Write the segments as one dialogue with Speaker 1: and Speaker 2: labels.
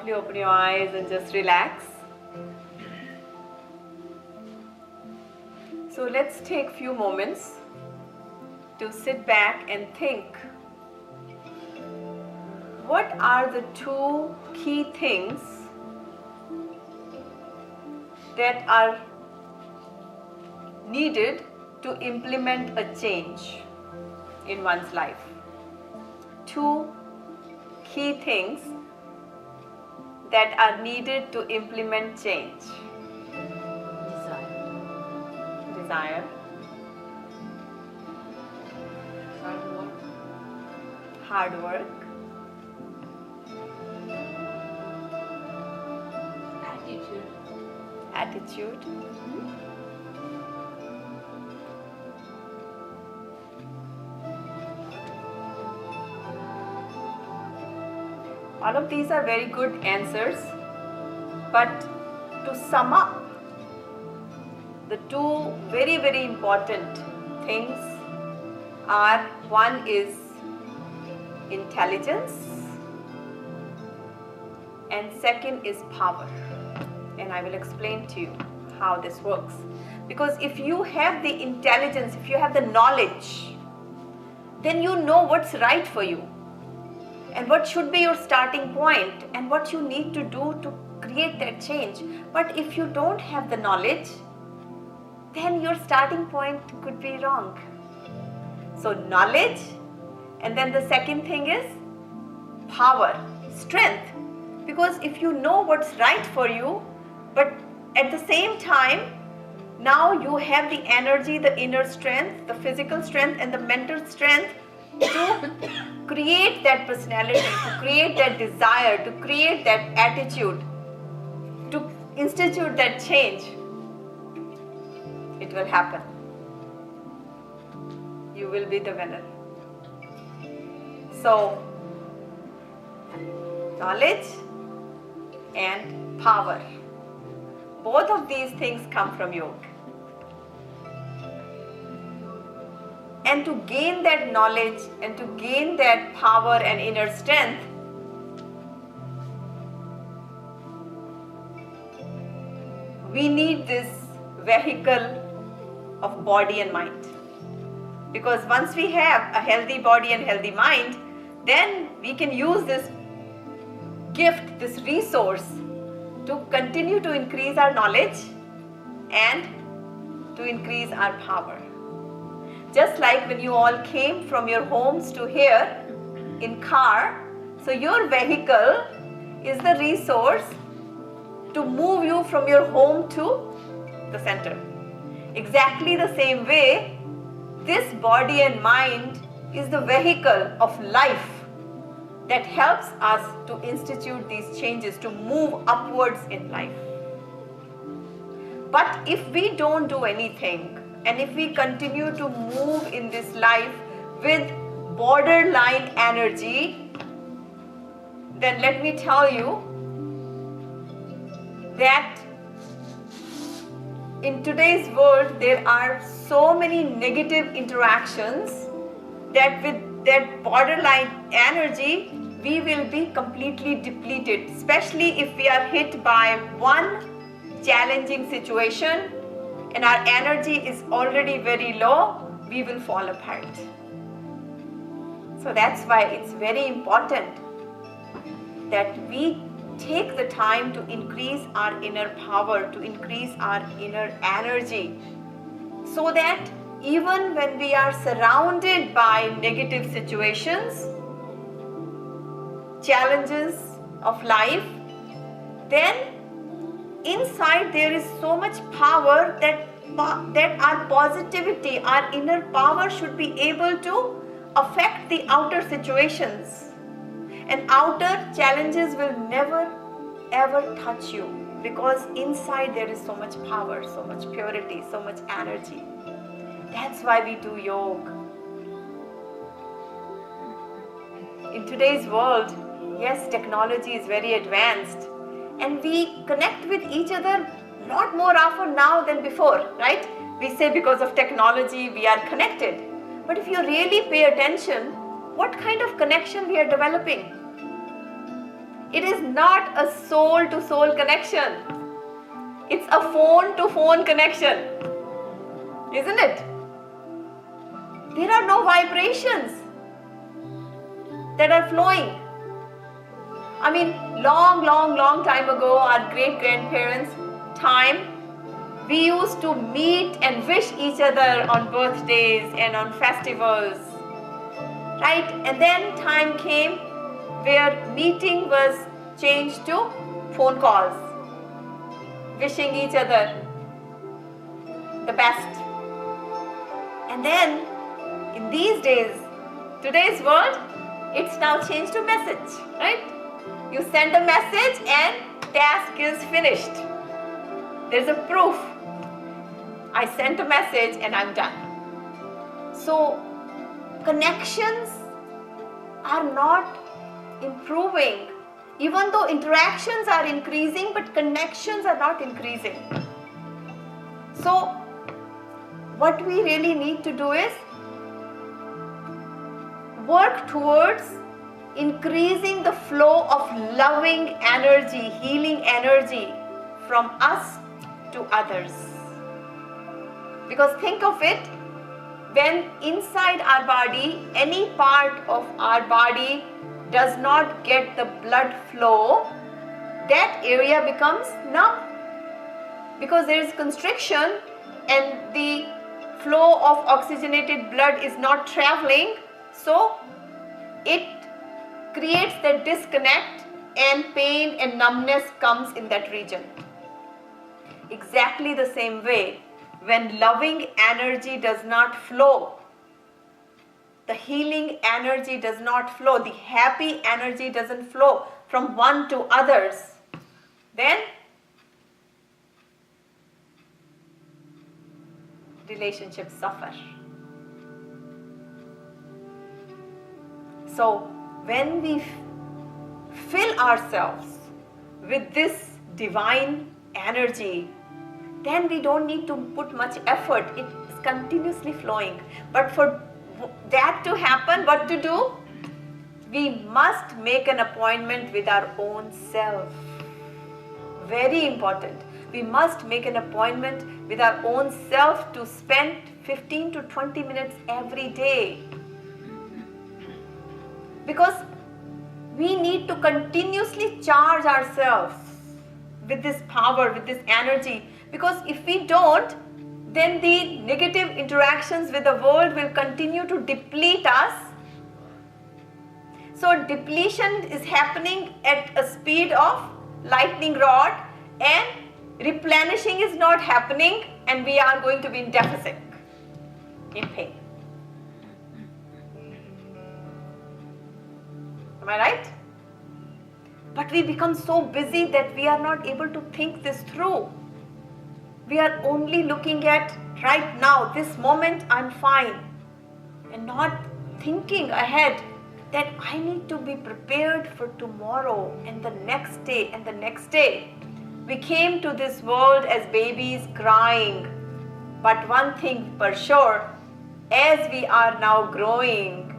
Speaker 1: softly open your eyes and just relax. So let's take few moments to sit back and think. What are the two key things that are needed to implement a change in one's life? Two key things that are needed to implement change. Desire. Hard work. Attitude. All of these are very good answers, but to sum up, the two very, very important things are, one is intelligence and second is power. And I will explain to you how this works. Because if you have the intelligence, if you have the knowledge, then you know what's right for you and what should be your starting point and what you need to do to create that change. But if you don't have the knowledge, then your starting point could be wrong. So knowledge, and then the second thing is power, strength. Because if you know what's right for you, but at the same time, now you have the energy, the inner strength, the physical strength and the mental strength to create that personality, to create that desire, to create that attitude, to institute that change. It will happen. You will be the winner. So, knowledge and power. Both of these things come from yoga. And to gain that knowledge and to gain that power and inner strength, we need this vehicle of body and mind. Because once we have a healthy body and healthy mind, then we can use this gift, this resource, to continue to increase our knowledge and to increase our power. Just like when you all came from your homes to here in car, so your vehicle is the resource to move you from your home to the center. Exactly the same way, this body and mind is the vehicle of life that helps us to institute these changes, to move upwards in life. But if we don't do anything, and if we continue to move in this life with borderline energy, then let me tell you that in today's world there are so many negative interactions that with that borderline energy we will be completely depleted, especially if we are hit by one challenging situation and our energy is already very low, we will fall apart. So that's why it's very important that we take the time to increase our inner power, to increase our inner energy, so that even when we are surrounded by negative situations, challenges of life, then inside there is so much power that our positivity, our inner power should be able to affect the outer situations. And outer challenges will never ever touch you, because inside there is so much power, so much purity, so much energy. That's why we do yoga. In today's world, yes, technology is very advanced and we connect with each other not more often now than before, right? We say because of technology we are connected. But if you really pay attention, what kind of connection we are developing? It is not a soul to soul connection. It's a phone to phone connection. Isn't it? There are no vibrations that are flowing. I mean, long time ago, our great grandparents' time, we used to meet and wish each other on birthdays and on festivals, right? And then time came where meeting was changed to phone calls, wishing each other the best. And then in these days, today's world, it's now changed to message, right? You send a message and task is finished. There's a proof. I sent a message and I'm done. So connections are not improving. Even though interactions are increasing, but connections are not increasing. So what we really need to do is work towards increasing the flow of loving energy, healing energy from us to others. Because think of it, when inside our body, any part of our body does not get the blood flow, that area becomes numb. Because there is constriction and the flow of oxygenated blood is not traveling, so it creates that disconnect and pain and numbness comes in that region. Exactly the same way, when loving energy does not flow, the healing energy does not flow, the happy energy doesn't flow from one to others, then relationships suffer. So when we fill ourselves with this divine energy, then we don't need to put much effort. It is continuously flowing. But for that to happen, what to do? We must make an appointment with our own self. Very important. We must make an appointment with our own self to spend 15 to 20 minutes every day. Because we need to continuously charge ourselves with this power, with this energy. Because if we don't, then the negative interactions with the world will continue to deplete us. So depletion is happening at a speed of lightning rod, and replenishing is not happening, and we are going to be in deficit, in pain. Am I right? But we become so busy that we are not able to think this through. We are only looking at right now, this moment I'm fine, and not thinking ahead that I need to be prepared for tomorrow and the next day and the next day. We came to this world as babies crying, but one thing for sure, as we are now growing,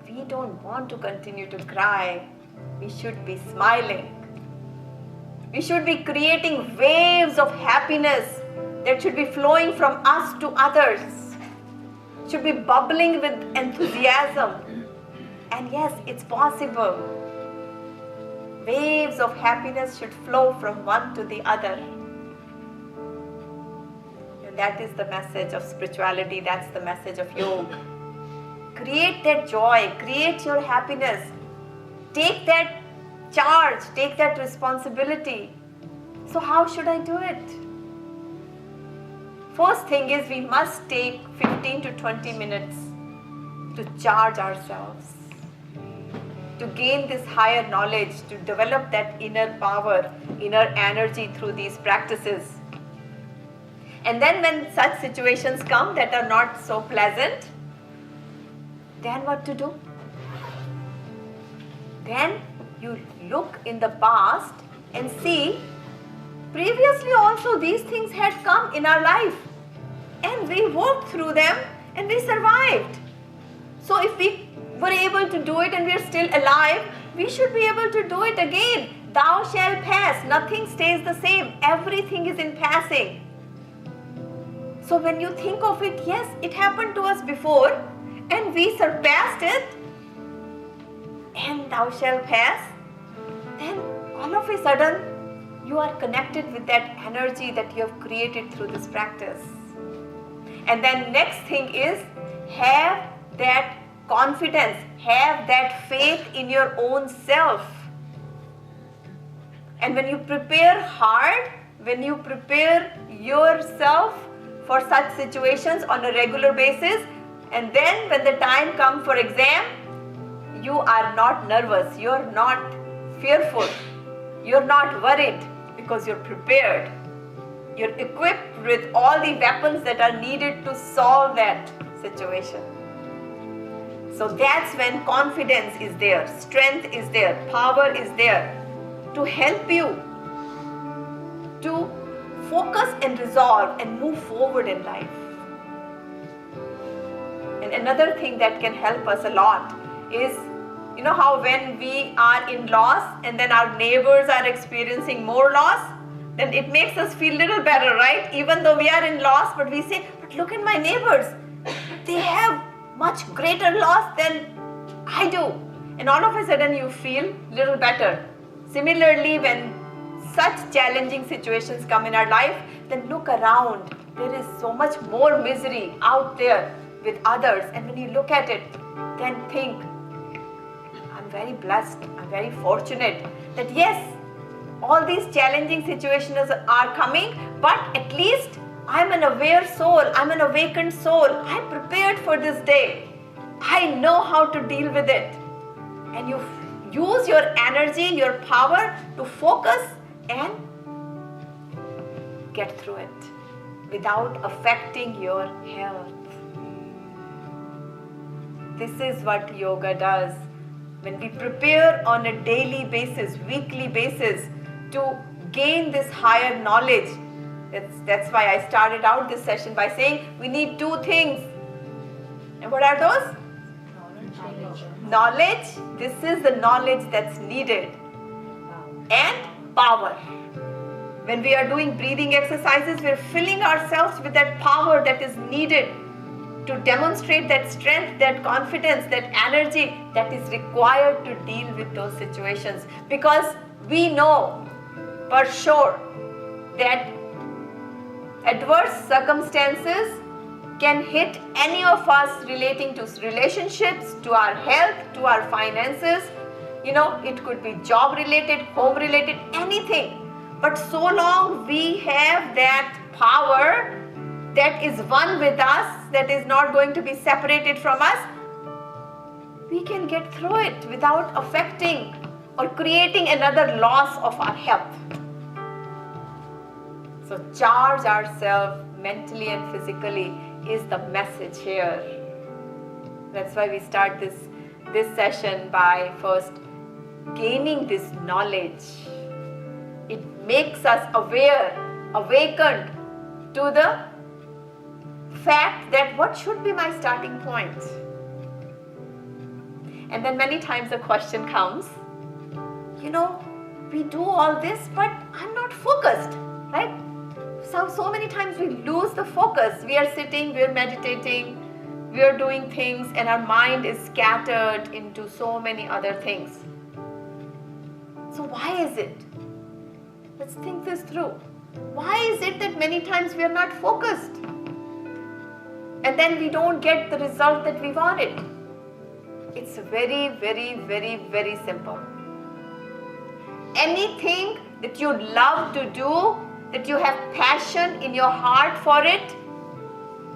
Speaker 1: we don't want to continue to cry. We should be smiling. We should be creating waves of happiness that should be flowing from us to others. Should be bubbling with enthusiasm. And yes, it's possible. Waves of happiness should flow from one to the other. And that is the message of spirituality. That's the message of yoga. Create that joy. Create your happiness. Take that charge. Take that responsibility. So how should I do it? First thing is, we must take 15 to 20 minutes to charge ourselves, to gain this higher knowledge, to develop that inner power, inner energy through these practices. And then when such situations come that are not so pleasant, then what to do? Then you look in the past and see, previously also these things had come in our life, and we walked through them and we survived. So if we were able to do it and we are still alive, we should be able to do it again. Thou shalt pass. Nothing stays the same. Everything is in passing. So when you think of it, yes, it happened to us before and we surpassed it, and thou shalt pass, then all of a sudden you are connected with that energy that you have created through this practice. And then next thing is, have that confidence, have that faith in your own self. And when you prepare hard, when you prepare yourself for such situations on a regular basis, and then when the time comes for exam, you are not nervous, you're not fearful, you're not worried, because you're prepared. You're equipped with all the weapons that are needed to solve that situation. So that's when confidence is there, strength is there, power is there to help you to focus and resolve and move forward in life. And another thing that can help us a lot is, you know how when we are in loss and then our neighbors are experiencing more loss, then it makes us feel little better, right? Even though we are in loss, but we say, but look at my neighbors. They have much greater loss than I do. And all of a sudden you feel little better. Similarly, when such challenging situations come in our life, then look around. There is so much more misery out there with others. And when you look at it, then think, I'm very blessed, I'm very fortunate that yes, all these challenging situations are coming, but at least I'm an aware soul, I'm an awakened soul. I'm prepared for this day. I know how to deal with it. And you use your energy, your power to focus and get through it without affecting your health. This is what yoga does. When we prepare on a daily basis, weekly basis to gain this higher knowledge, that's why I started out this session by saying we need two things. And what are those? Knowledge. This is the knowledge that's needed. And power. When we are doing breathing exercises, we're filling ourselves with that power that is needed to demonstrate that strength, that confidence, that energy that is required to deal with those situations. Because we know for sure that adverse circumstances can hit any of us relating to relationships, to our health, to our finances. You know, it could be job related, home related, anything. But so long we have that power that is one with us, that is not going to be separated from us, we can get through it without affecting or creating another loss of our health. So charge ourselves mentally and physically is the message here. That's why we start this session by first gaining this knowledge. It makes us aware, awakened to the fact that what should be my starting point. And then many times the question comes, you know, we do all this, but I'm not focused, right? So many times we lose the focus. We are sitting, we are meditating, we are doing things, and our mind is scattered into so many other things. So why is it? Let's think this through. Why is it that many times we are not focused? And then we don't get the result that we wanted. It's very, very, very, very simple. Anything that you love to do, that you have passion in your heart for it,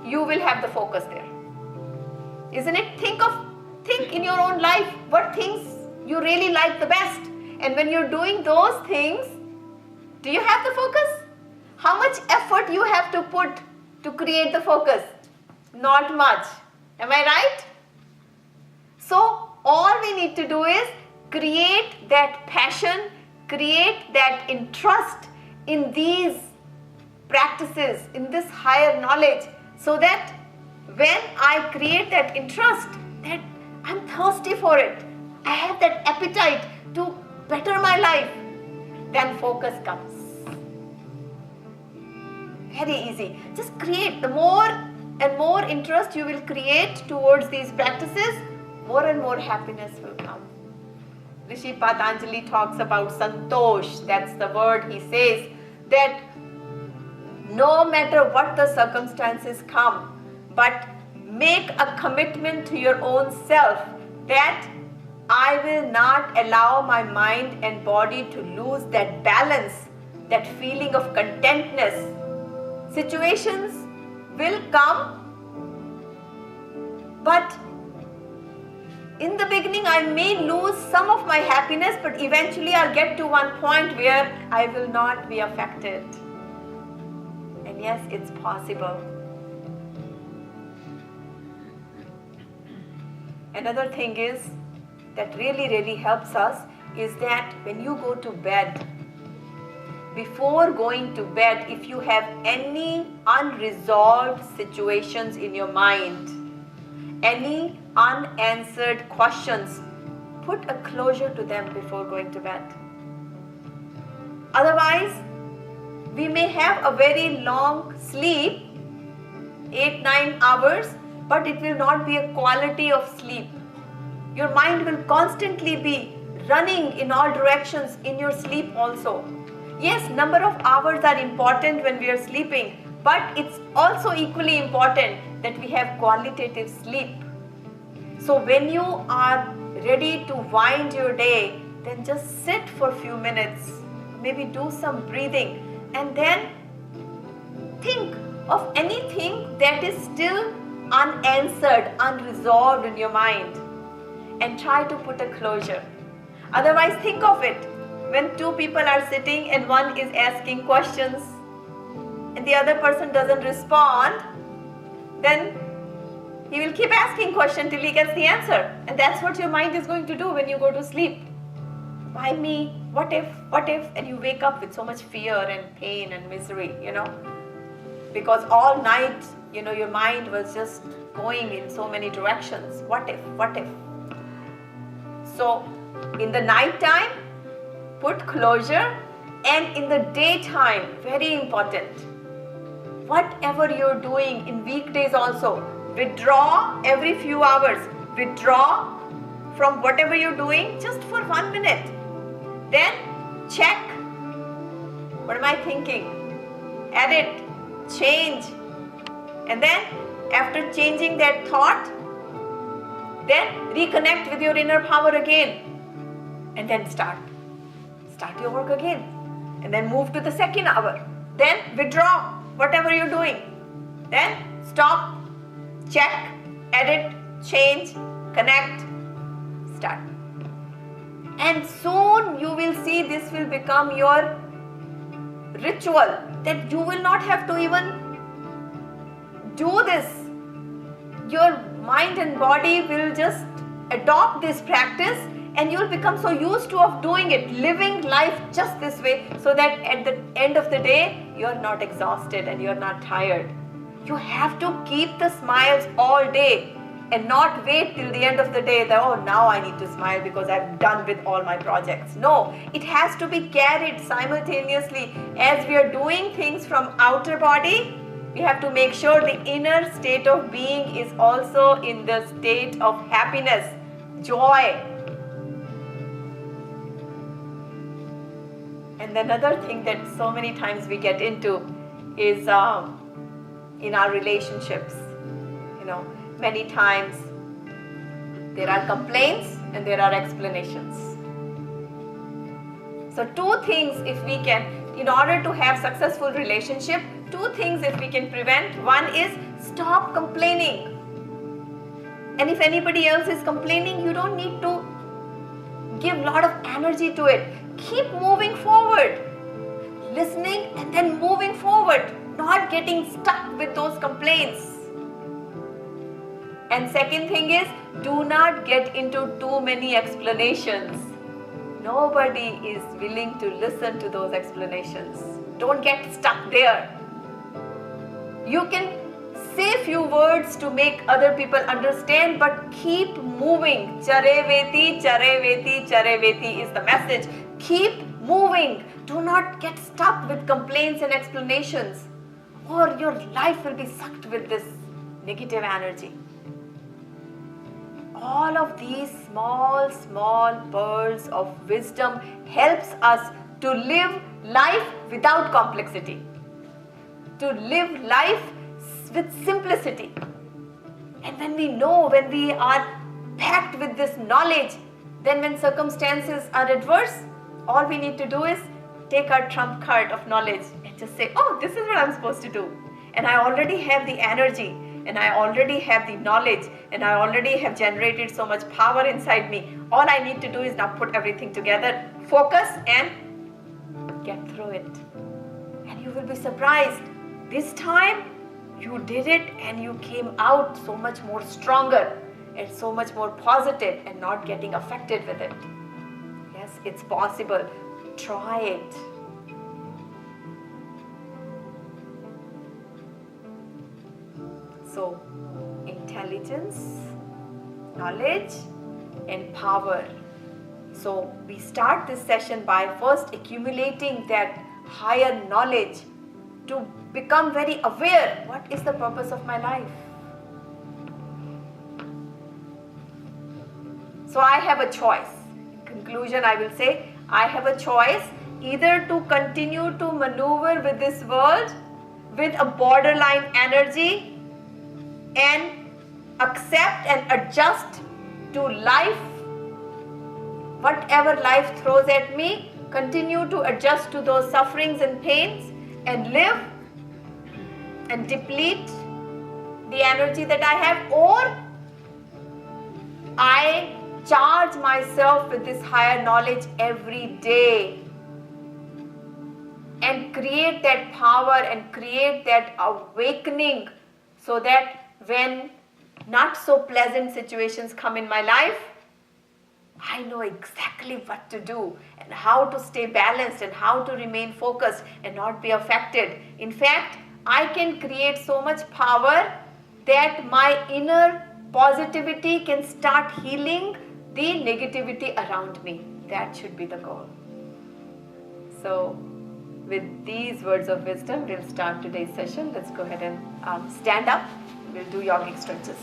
Speaker 1: you will have the focus there. Isn't it? Think in your own life what things you really like the best. And when you're doing those things, do you have the focus? How much effort you have to put to create the focus? Not much. Am I right? So all we need to do is create that passion, create that interest in these practices, in this higher knowledge, so that when I create that interest, that I'm thirsty for it, I have that appetite to better my life, then focus comes. Very easy. Just create. The more and more interest you will create towards these practices, more and more happiness will come. Rishi Patanjali talks about santosh. That's the word he says, that no matter what the circumstances come, but make a commitment to your own self that I will not allow my mind and body to lose that balance, that feeling of contentness. Situations will come, but in the beginning I may lose some of my happiness, but eventually I'll get to one point where I will not be affected. And yes, it's possible. Another thing is that really helps us is that when you go to bed, before going to bed, if you have any unresolved situations in your mind, any unanswered questions, put a closure to them before going to bed. Otherwise, we may have a very long sleep, 8-9 hours, but it will not be a quality of sleep. Your mind will constantly be running in all directions in your sleep also. Yes, number of hours are important when we are sleeping, but it's also equally important that we have qualitative sleep. So when you are ready to wind your day, then just sit for a few minutes, maybe do some breathing, and then think of anything that is still unanswered, unresolved in your mind, and try to put a closure. Otherwise, think of it. When two people are sitting and one is asking questions and the other person doesn't respond, then he will keep asking questions till he gets the answer. And that's what your mind is going to do when you go to sleep. Why me? What if? What if? And you wake up with so much fear and pain and misery, because all night, your mind was just going in so many directions. What if? What if? So, in the night time, put closure, and in the daytime, very important, whatever you're doing in weekdays also, withdraw every few hours. Withdraw from whatever you're doing just for 1 minute. Then check, what am I thinking? Edit, change, and then after changing that thought, then reconnect with your inner power again, and then start your work again, and then move to the second hour. Then withdraw whatever you're doing, then stop, check, edit, change, connect, start. And soon you will see this will become your ritual, that you will not have to even do this. Your mind and body will just adopt this practice, and you will become so used to of doing it, living life just this way, so that at the end of the day, you are not exhausted and you are not tired. You have to keep the smiles all day and not wait till the end of the day that, oh, now I need to smile because I'm done with all my projects. No, it has to be carried simultaneously. As we are doing things from outer body, we have to make sure the inner state of being is also in the state of happiness, joy. And another thing that so many times we get into is in our relationships. Many times there are complaints and there are explanations. So two things if we can, in order to have successful relationship, two things if we can prevent. One is stop complaining. And if anybody else is complaining, you don't need to give a lot of energy to it. Keep moving forward, listening and then moving forward, not getting stuck with those complaints. And second thing is, do not get into too many explanations. Nobody is willing to listen to those explanations. Don't get stuck there. You can say few words to make other people understand, but keep moving. Chareveti, chareveti, chareveti is the message. Keep moving. Do not get stuck with complaints and explanations, or your life will be sucked with this negative energy. All of these small pearls of wisdom helps us to live life without complexity, to live life with simplicity. And when we know, when we are packed with this knowledge, then when circumstances are adverse, all we need to do is take our trump card of knowledge and just say, oh, this is what I'm supposed to do. And I already have the energy, and I already have the knowledge, and I already have generated so much power inside me. All I need to do is now put everything together, focus, and get through it. And you will be surprised. This time you did it and you came out so much more stronger and so much more positive and not getting affected with it. Yes, it's possible. Try it. So, intelligence, knowledge, and power. So, we start this session by first accumulating that higher knowledge to become very aware. What is the purpose of my life? So, I have a choice. In conclusion, I will say, I have a choice either to continue to maneuver with this world with a borderline energy and accept and adjust to life, whatever life throws at me, continue to adjust to those sufferings and pains and live and deplete the energy that I have, or I charge myself with this higher knowledge every day and create that power and create that awakening, so that when not so pleasant situations come in my life, I know exactly what to do and how to stay balanced and how to remain focused and not be affected. In fact, I can create so much power that my inner positivity can start healing the negativity around me. That should be the goal. So, with these words of wisdom, we'll start today's session. Let's go ahead and stand up. We'll do yogic stretches.